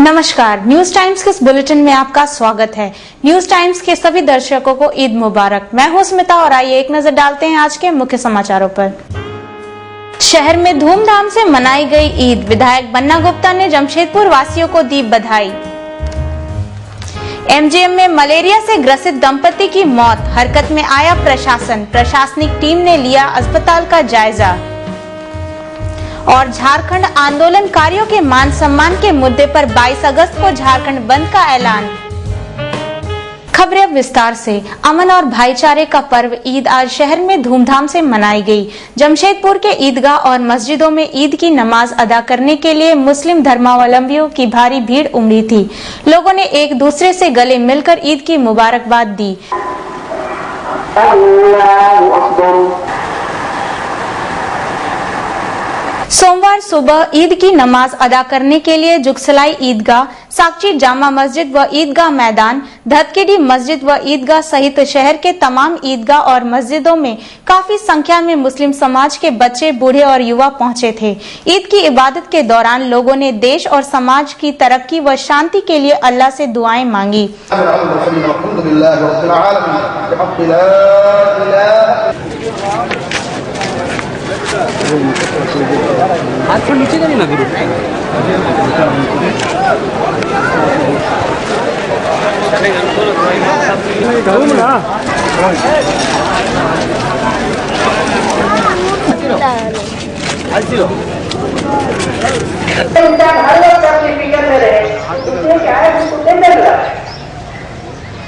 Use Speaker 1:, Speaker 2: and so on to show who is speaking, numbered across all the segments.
Speaker 1: नमस्कार, news times के इस बुलेटिन में आपका स्वागत है। न्यूज टाइम्स के सभी दर्शकों को ईद मुबारक। मैं हूं स्मिता और आइए एक नजर डालते हैं आज के मुख्य समाचारों पर। शहर में धूमधाम से मनाई गई ईद। विधायक बन्ना गुप्ता ने जमशेदपुर वासियों को दी बधाई। एमजीएम में मलेरिया से ग्रसित दंपति की मौत। हरकत में आया प्रशासन। प्रशासनिक टीम ने लिया अस्पताल का जायजा। और झारखंड आंदोलनकारियों के मान सम्मान के मुद्दे पर 22 अगस्त को झारखंड बंद का ऐलान। खबरें अब विस्तार से। अमन और भाईचारे का पर्व ईद आज शहर में धूमधाम से मनाई गई। जमशेदपुर के ईदगाह और मस्जिदों में ईद की नमाज अदा करने के लिए मुस्लिम धर्मावलंबियों की भारी भीड़ उमड़ी थी। लोगों ने एक दूसरे से गले मिलकर ईद की मुबारकबाद दी। सोमवार सुबह ईद की नमाज अदा करने के लिए जुगसलाई ईदगाह, साकची जामा मस्जिद व ईदगाह मैदान, धतकेडी मस्जिद व ईदगाह सहित शहर के तमाम ईदगाह और मस्जिदों में काफी संख्या में मुस्लिम समाज के बच्चे, बूढ़े और युवा पहुंचे थे। ईद की इबादत के दौरान लोगों ने देश और समाज की तरक्की व शांति के लिए अल्लाह से दुआएं मांगी।
Speaker 2: हाथ को नीचे करिए ना गुरु।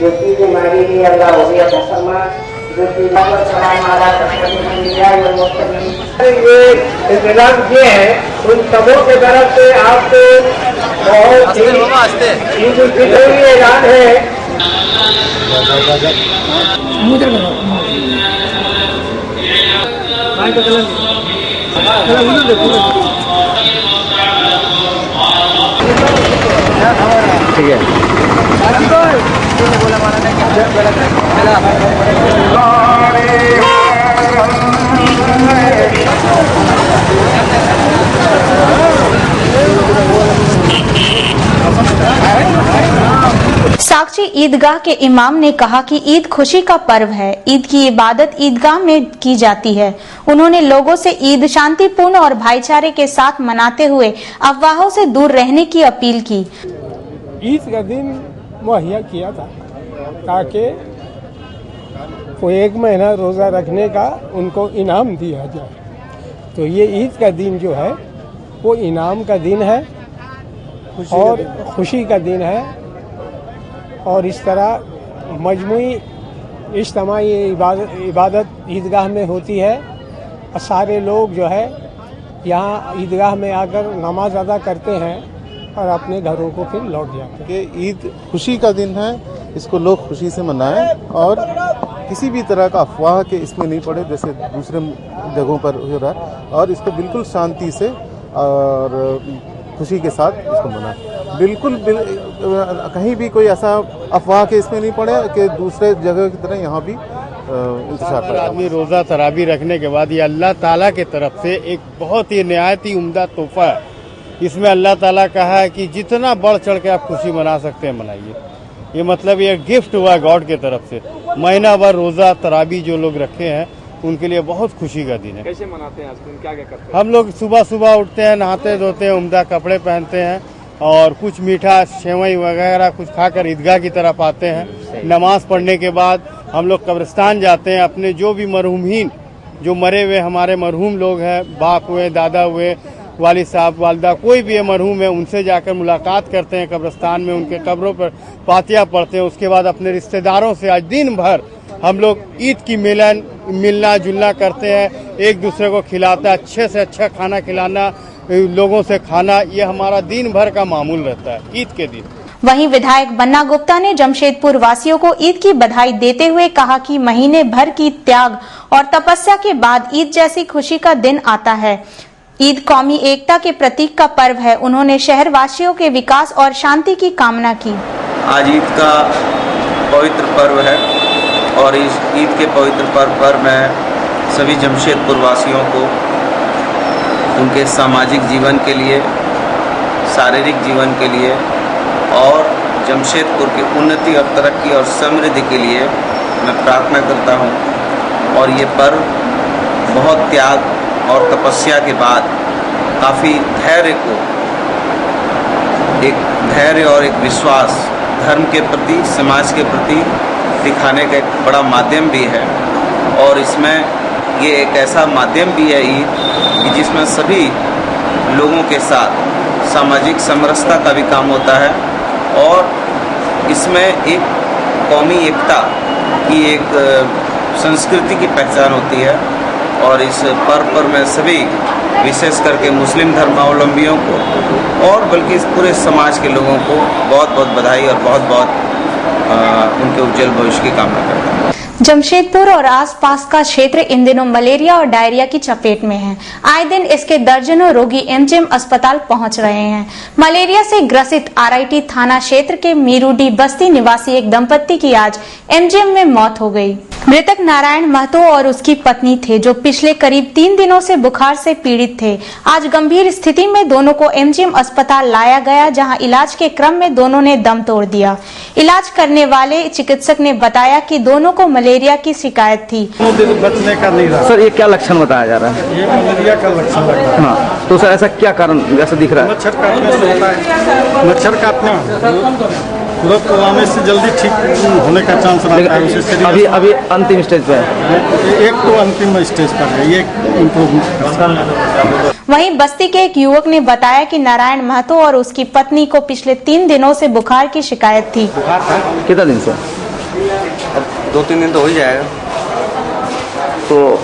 Speaker 3: जो चीज़ हमारी लिए अल्लाह हो गया मुसलमान, जो चीज़ ये इंतजाम किए हैं उन सबों के तरफ से आपको बहुत ही ऐलान है।
Speaker 2: ठीक है।
Speaker 1: साकची ईदगाह के इमाम ने कहा कि ईद खुशी का पर्व है। ईद की इबादत ईदगाह में की जाती है। उन्होंने लोगों से ईद शांतिपूर्ण और भाईचारे के साथ मनाते हुए अफवाहों से दूर रहने की अपील की।
Speaker 4: ईद का दिन मुहैया किया था ताकि वो 1 महीना रोज़ा रखने का उनको इनाम दिया जाए। तो ये ईद का दिन जो है वो इनाम का दिन है और खुशी का दिन है। और इस तरह मजमूई इज्तिमाई इबादत ईदगाह में होती है और सारे लोग जो है यहाँ ईदगाह में आकर नमाज अदा करते हैं और अपने घरों को फिर लौट जाते हैं।
Speaker 5: ईद खुशी का दिन है, इसको लोग खुशी से मनाएं और किसी भी तरह का अफवाह के इसमें नहीं पड़े जैसे दूसरे जगहों पर हो रहा है, और इसको बिल्कुल शांति से और खुशी के साथ इसको मनाएं। बिल्कुल कहीं भी कोई ऐसा अफवाह के इसमें नहीं पड़े कि दूसरे जगह की तरह यहाँ भी इंतजार कर।
Speaker 6: आदमी रोज़ा तरावी रखने के बाद ये अल्लाह ताला के तरफ से एक बहुत ही निहायत ही उम्दा तोहफा है। इसमें अल्लाह ताला कहा है कि जितना बढ़ चढ़ के आप खुशी मना सकते हैं मनाइए। ये मतलब ये गिफ्ट हुआ गॉड के तरफ से। महीना भर रोज़ा तरावी जो लोग रखे हैं उनके लिए बहुत खुशी का दिन है।
Speaker 2: कैसे मनाते हैं आज दिन, क्या क्या करते हैं?
Speaker 6: हम लोग सुबह सुबह उठते हैं, नहाते धोते हैं, उम्दा कपड़े पहनते हैं और कुछ मीठा सेवई वगैरह कुछ खाकर ईदगाह की तरफ आते हैं। नमाज पढ़ने के बाद हम लोग कब्रिस्तान जाते हैं। अपने जो भी मरहूमीन, जो मरे हुए हमारे मरहूम लोग हैं, बाप हुए, दादा हुए, वालिद साहब, वालदा, कोई भी मरहूम है, उनसे जाकर मुलाकात करते हैं कब्रिस्तान में, उनके कब्रों पर फातिहा पढ़ते हैं। उसके बाद अपने रिश्तेदारों से आज दिन भर हम लोग ईद की मिलना जुलना करते हैं, एक दूसरे को खिलाता, अच्छे से अच्छा खाना खिलाना, लोगों से खाना, ये हमारा दिन भर का मामूल रहता है ईद के दिन।
Speaker 1: वहीं विधायक बन्ना गुप्ता ने जमशेदपुर वासियों को ईद की बधाई देते हुए कहा कि महीने भर की त्याग और तपस्या के बाद ईद जैसी खुशी का दिन आता है। ईद कौमी एकता के प्रतीक का पर्व है। उन्होंने शहर वासियों के विकास और शांति की कामना की।
Speaker 7: आज ईद का पवित्र पर्व है और इस ईद के पवित्र पर्व पर मैं सभी जमशेदपुर वासियों को उनके सामाजिक जीवन के लिए, शारीरिक जीवन के लिए और जमशेदपुर की उन्नति और तरक्की और समृद्धि के लिए मैं प्रार्थना करता हूं। और ये पर्व बहुत त्याग और तपस्या के बाद काफ़ी धैर्य को, एक धैर्य और एक विश्वास धर्म के प्रति, समाज के प्रति दिखाने का एक बड़ा माध्यम भी है। और इसमें ये एक ऐसा माध्यम भी है ईद कि जिसमें सभी लोगों के साथ सामाजिक समरसता का भी काम होता है और इसमें एक कौमी एकता की एक संस्कृति की पहचान होती है। और इस पर्व पर मैं सभी विशेष करके मुस्लिम धर्मावलंबियों को और बल्कि इस पूरे समाज के लोगों को बहुत बहुत बधाई और बहुत बहुत उनके उज्जवल भविष्य की कामना करता हूँ।
Speaker 1: जमशेदपुर और आसपास का क्षेत्र इन दिनों मलेरिया और डायरिया की चपेट में है। आए दिन इसके दर्जनों रोगी एमजीएम अस्पताल पहुंच रहे हैं। मलेरिया से ग्रसित आरआईटी थाना क्षेत्र के मीरूडी बस्ती निवासी एक दंपत्ति की आज एमजीएम में मौत हो गई। मृतक नारायण महतो और उसकी पत्नी थे, जो पिछले करीब 3 दिनों से बुखार से पीड़ित थे। आज गंभीर स्थिति में दोनों को एमजीएम अस्पताल लाया गया, जहां इलाज के क्रम में दोनों ने दम तोड़ दिया। इलाज करने वाले चिकित्सक ने बताया कि दोनों को मलेरिया की शिकायत थी।
Speaker 6: बचने का नहीं रहा।
Speaker 2: सर, ये क्या लक्षण बताया जा रहा है?
Speaker 6: ये मलेरिया का लक्षण लग रहा है।
Speaker 2: हाँ, तो सर ऐसा क्या कारण ऐसा दिख रहा है?
Speaker 6: मच्छर काटने से होता है। मच्छर काटना तुरंत लगाने से जल्दी ठीक होने का चांस रहता है।
Speaker 2: अभी अंतिम स्टेज पे है।
Speaker 6: एक तो अंतिम स्टेज पर है, ये इम्प्रूवमेंट।
Speaker 1: वहीं बस्ती के एक युवक ने बताया कि नारायण महतो और उसकी पत्नी को पिछले 3 दिनों से बुखार की शिकायत थी।
Speaker 2: कितना दिन से?
Speaker 7: 2-3 दिन तो हो ही जाएगा।
Speaker 2: तो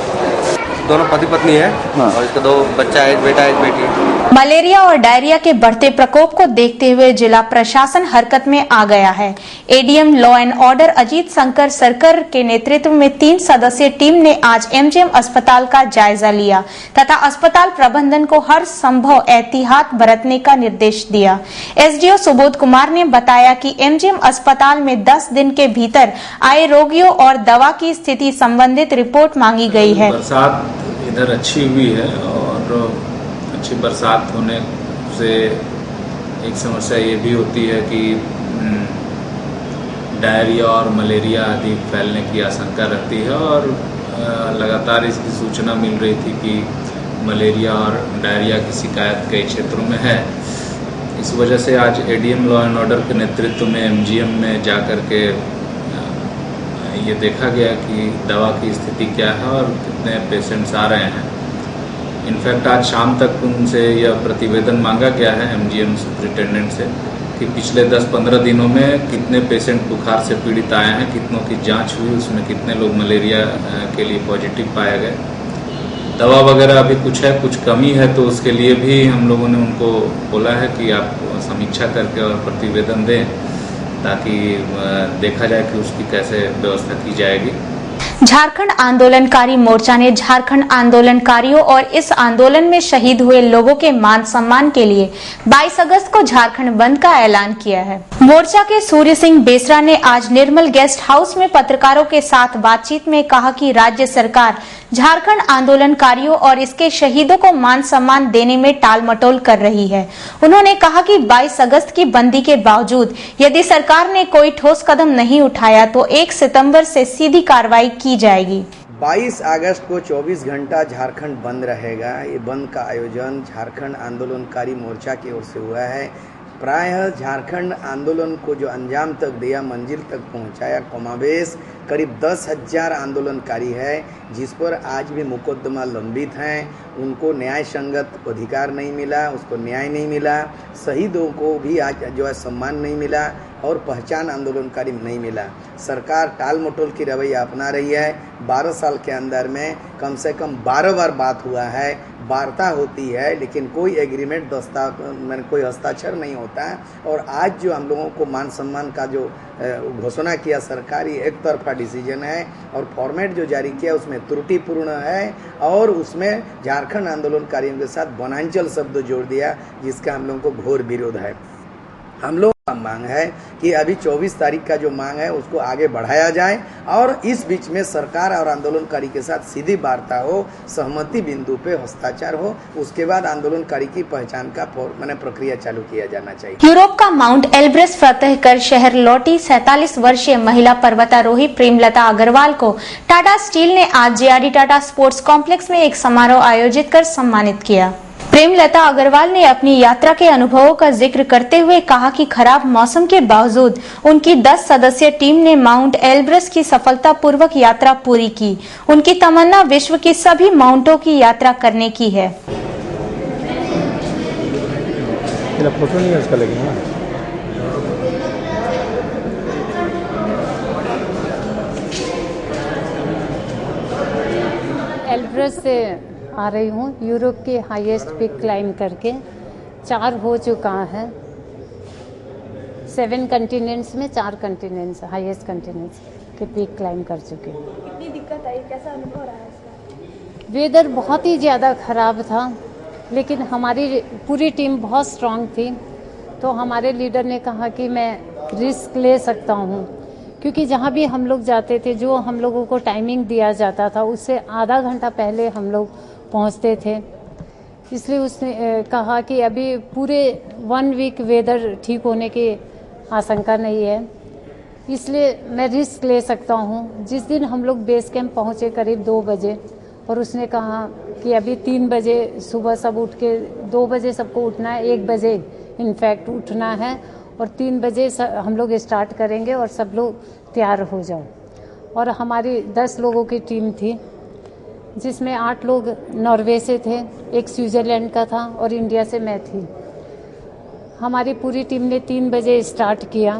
Speaker 7: दोनों पति पत्नी है।
Speaker 2: हाँ।
Speaker 7: और इसका 2 बच्चा है, एक बेटा एक बेटी।
Speaker 1: मलेरिया और डायरिया के बढ़ते प्रकोप को देखते हुए जिला प्रशासन हरकत में आ गया है। ADM law and order Ajit Shankar सरकर के नेतृत्व में 3 सदस्यीय टीम ने आज एमजीएम अस्पताल का जायजा लिया तथा अस्पताल प्रबंधन को हर संभव एहतियात बरतने का निर्देश दिया। एसडीओ सुबोध कुमार ने बताया कि एमजीएम अस्पताल में 10 दिन के भीतर आए रोगियों और दवा की स्थिति संबंधित रिपोर्ट मांगी गई है।
Speaker 8: बरसात इधर अच्छी हुई है और अच्छी बरसात होने से एक समस्या ये भी होती है कि डायरिया और मलेरिया आदि फैलने की आशंका रहती है और लगातार इसकी सूचना मिल रही थी कि मलेरिया और डायरिया की शिकायत कई क्षेत्रों में है। इस वजह से आज एडीएम लॉ एंड ऑर्डर के नेतृत्व में एमजीएम में जाकर के ये देखा गया कि दवा की स्थिति क्या है और कितने पेशेंट्स आ रहे हैं। इनफैक्ट आज शाम तक उनसे यह प्रतिवेदन मांगा गया है एमजीएम सुपरिटेंडेंट से कि पिछले 10-15 दिनों में कितने पेशेंट बुखार से पीड़ित आए हैं, कितनों की जांच हुई, उसमें कितने लोग मलेरिया के लिए पॉजिटिव पाए गए। दवा वगैरह अभी कुछ है, कुछ कमी है, तो उसके लिए भी हम लोगों ने उनको बोला है कि आप समीक्षा करके और प्रतिवेदन दें ताकि देखा जाए कि उसकी कैसे व्यवस्था की जाएगी।
Speaker 1: झारखंड आंदोलनकारी मोर्चा ने झारखंड आंदोलनकारियों और इस आंदोलन में शहीद हुए लोगों के मान सम्मान के लिए 22 अगस्त को झारखंड बंद का ऐलान किया है। मोर्चा के सूर्य सिंह बेसरा ने आज निर्मल गेस्ट हाउस में पत्रकारों के साथ बातचीत में कहा कि राज्य सरकार झारखंड आंदोलनकारियों और इसके शहीदों को मान सम्मान देने में टालमटोल कर रही है। उन्होंने कहा कि 22 अगस्त की बंदी के बावजूद यदि सरकार ने कोई ठोस कदम नहीं उठाया तो 1 सितंबर से सीधी कार्रवाई की जाएगी।
Speaker 9: 22 अगस्त को 24 घंटा झारखंड बंद रहेगा। ये बंद का आयोजन झारखंड आंदोलनकारी मोर्चा की ओर से हुआ है। प्रायः झारखंड आंदोलन को जो अंजाम तक दिया, मंजिल तक पहुंचाया, कमावेश करीब 10,000 आंदोलनकारी है जिस पर आज भी मुकदमा लंबित हैं। उनको न्याय संगत अधिकार नहीं मिला, उसको न्याय नहीं मिला। शहीदों को भी आज जो है सम्मान नहीं मिला और पहचान आंदोलनकारी नहीं मिला। सरकार टाल मटोल की रवैया अपना रही है। 12 साल के अंदर में कम से कम 12 बार बात हुआ है, वार्ता होती है, लेकिन कोई एग्रीमेंट मैंने कोई हस्ताक्षर नहीं होता है। और आज जो हम लोगों को मान सम्मान का जो घोषणा किया सरकार, ये एक तरफा डिसीजन है और फॉर्मेट जो जारी किया उसमें त्रुटिपूर्ण है और उसमें झारखंड आंदोलनकारियों के साथ वनांचल शब्द जोड़ दिया, जिसका हम लोगों को घोर विरोध है। हम लोग का मांग है कि अभी 24 तारीख का जो मांग है उसको आगे बढ़ाया जाए और इस बीच में सरकार और आंदोलनकारी के साथ सीधी वार्ता हो, सहमति बिंदु पे हस्ताक्षर हो, उसके बाद आंदोलनकारी की पहचान का प्रक्रिया चालू किया जाना चाहिए।
Speaker 1: यूरोप का माउंट एल्ब्रस फतह कर शहर लौटी 47 वर्षीय महिला पर्वतारोही प्रेमलता अग्रवाल को टाटा स्टील ने आज जेआरडी टाटा स्पोर्ट्स कॉम्प्लेक्स में एक समारोह आयोजित कर सम्मानित किया। प्रेमलता अग्रवाल ने अपनी यात्रा के अनुभवों का जिक्र करते हुए कहा कि खराब मौसम के बावजूद उनकी 10 सदस्यीय टीम ने माउंट एल्ब्रस की सफलतापूर्वक यात्रा पूरी की। उनकी तमन्ना विश्व की सभी माउंटों की यात्रा करने की है।
Speaker 4: फोटो नहीं उसका लगेगा।
Speaker 10: एल्ब्रस से आ रही हूँ, यूरोप के हाईएस्ट पिक क्लाइम करके 4 हो चुका है। 7 कंटिनेंट्स में 4 कंटिनेंट्स हाईएस्ट कंटिनेंट्स के पिक क्लाइम कर चुके हैं।
Speaker 11: कितनी दिक्कत आई, कैसा अनुभव रहा है इसका?
Speaker 10: वेदर बहुत ही ज़्यादा ख़राब था, लेकिन हमारी पूरी टीम बहुत स्ट्रांग थी, तो हमारे लीडर ने कहा कि मैं रिस्क ले सकता हूँ, क्योंकि जहाँ भी हम लोग जाते थे, जो हम लोगों को टाइमिंग दिया जाता था उससे आधा घंटा पहले हम लोग पहुँचते थे। इसलिए उसने कहा कि अभी पूरे 1 वीक वेदर ठीक होने की आशंका नहीं है, इसलिए मैं रिस्क ले सकता हूँ। जिस दिन हम लोग बेस कैंप पहुँचे करीब 2 बजे, और उसने कहा कि अभी 3 बजे सुबह सब उठ के 2 बजे सबको उठना है, 1 बजे इनफैक्ट उठना है और 3 बजे हम लोग स्टार्ट करेंगे और सब लोग तैयार हो जाओ। और हमारी 10 लोगों की टीम थी, जिसमें 8 लोग नॉर्वे से थे, एक स्विट्ज़रलैंड का था और इंडिया से मैं थी। हमारी पूरी टीम ने 3 बजे स्टार्ट किया।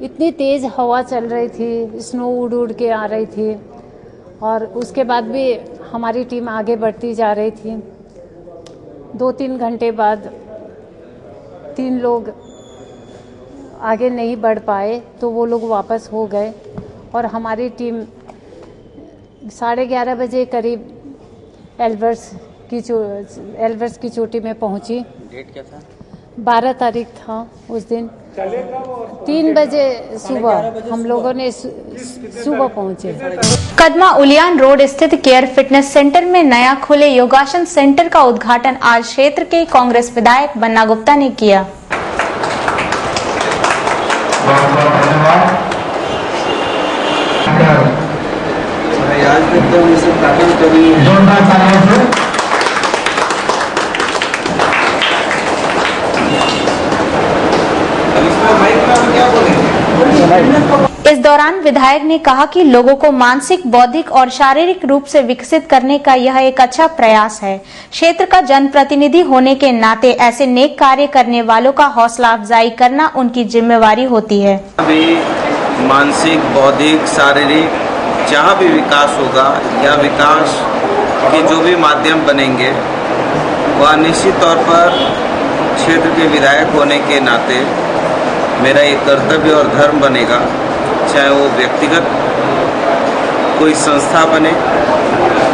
Speaker 10: इतनी तेज़ हवा चल रही थी, स्नो उड़ उड़ के आ रही थी, और उसके बाद भी हमारी टीम आगे बढ़ती जा रही थी। 2-3 घंटे बाद 3 लोग आगे नहीं बढ़ पाए, तो वो लोग वापस हो गए और हमारी टीम 11:30 बजे करीब एल्ब्रस की चोटी में पहुंची।
Speaker 7: डेट क्या था?
Speaker 10: 12 तारीख था उस दिन। 3 बजे सुबह हम लोगों ने सुबह पहुंचे।
Speaker 1: कदमा उलियान रोड स्थित केयर फिटनेस सेंटर में नया खुले योगासन सेंटर का उद्घाटन आज क्षेत्र के कांग्रेस विधायक बन्ना गुप्ता ने किया।
Speaker 7: आज तक तो इसे प्राप्त करी
Speaker 1: इस दौरान विधायक ने कहा कि लोगों को मानसिक, बौद्धिक और शारीरिक रूप से विकसित करने का यह एक अच्छा प्रयास है। क्षेत्र का जनप्रतिनिधि होने के नाते ऐसे नेक कार्य करने वालों का हौसला अफजाई करना उनकी जिम्मेवारी होती है।
Speaker 7: मानसिक, बौद्धिक, शारीरिक जहाँ भी विकास होगा या विकास के जो भी माध्यम बनेंगे, वह निश्चित तौर पर क्षेत्र के विधायक होने के नाते मेरा एक कर्तव्य और धर्म बनेगा। चाहे वो व्यक्तिगत कोई संस्था बने,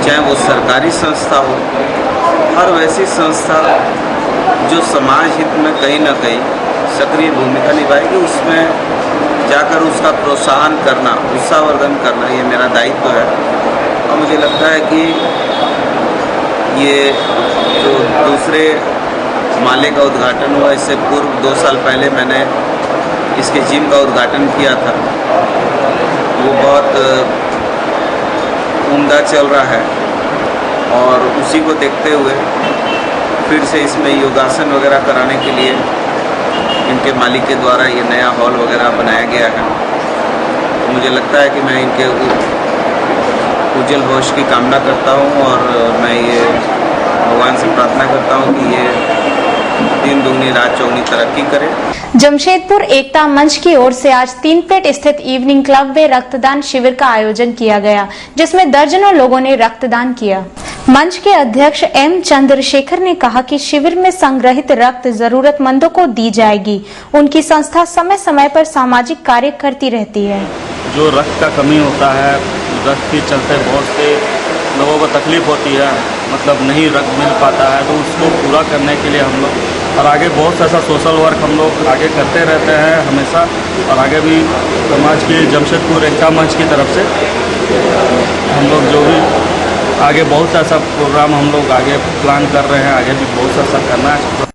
Speaker 7: चाहे वो सरकारी संस्था हो, हर वैसी संस्था जो समाज हित में कहीं ना कहीं सक्रिय भूमिका निभाएगी, उसमें जाकर उसका प्रोत्साहन करना, उत्साहवर्धन करना, ये मेरा दायित्व है। और मुझे लगता है कि ये जो दूसरे माले का उद्घाटन हुआ, इससे पूर्व 2 साल पहले मैंने इसके जिम का उद्घाटन किया था। वो बहुत उम्दा चल रहा है और उसी को देखते हुए फिर से इसमें योगासन वगैरह कराने के लिए इनके मालिक के द्वारा ये नया हॉल वगैरह बनाया गया है। तो मुझे लगता है कि मैं इनके उज्जवल भविष्य की कामना करता हूँ और मैं ये भगवान से प्रार्थना करता हूँ कि ये दिन दुगनी रात चौगनी तरक्की करे।
Speaker 1: जमशेदपुर एकता मंच की ओर से आज 3 प्लेट स्थित इवनिंग क्लब में रक्तदान शिविर का आयोजन किया गया, जिसमें दर्जनों लोगों ने रक्तदान किया। मंच के अध्यक्ष एम चंद्रशेखर ने कहा कि शिविर में संग्रहित रक्त जरूरतमंदों को दी जाएगी। उनकी संस्था समय समय पर सामाजिक कार्य करती रहती है।
Speaker 12: जो रक्त का कमी होता है, रक्त के चलते बहुत से लोगों को तकलीफ होती है, मतलब नहीं रक्त मिल पाता है, तो उसको पूरा करने के लिए हम लोग और आगे बहुत सा ऐसा सोशल वर्क हम लोग आगे करते रहते हैं हमेशा। और आगे भी समाज के जमशेदपुर एकता मंच की तरफ से हम लोग जो भी आगे बहुत सा ऐसा प्रोग्राम हम लोग आगे प्लान कर रहे हैं, आगे भी बहुत सा ऐसा करना है।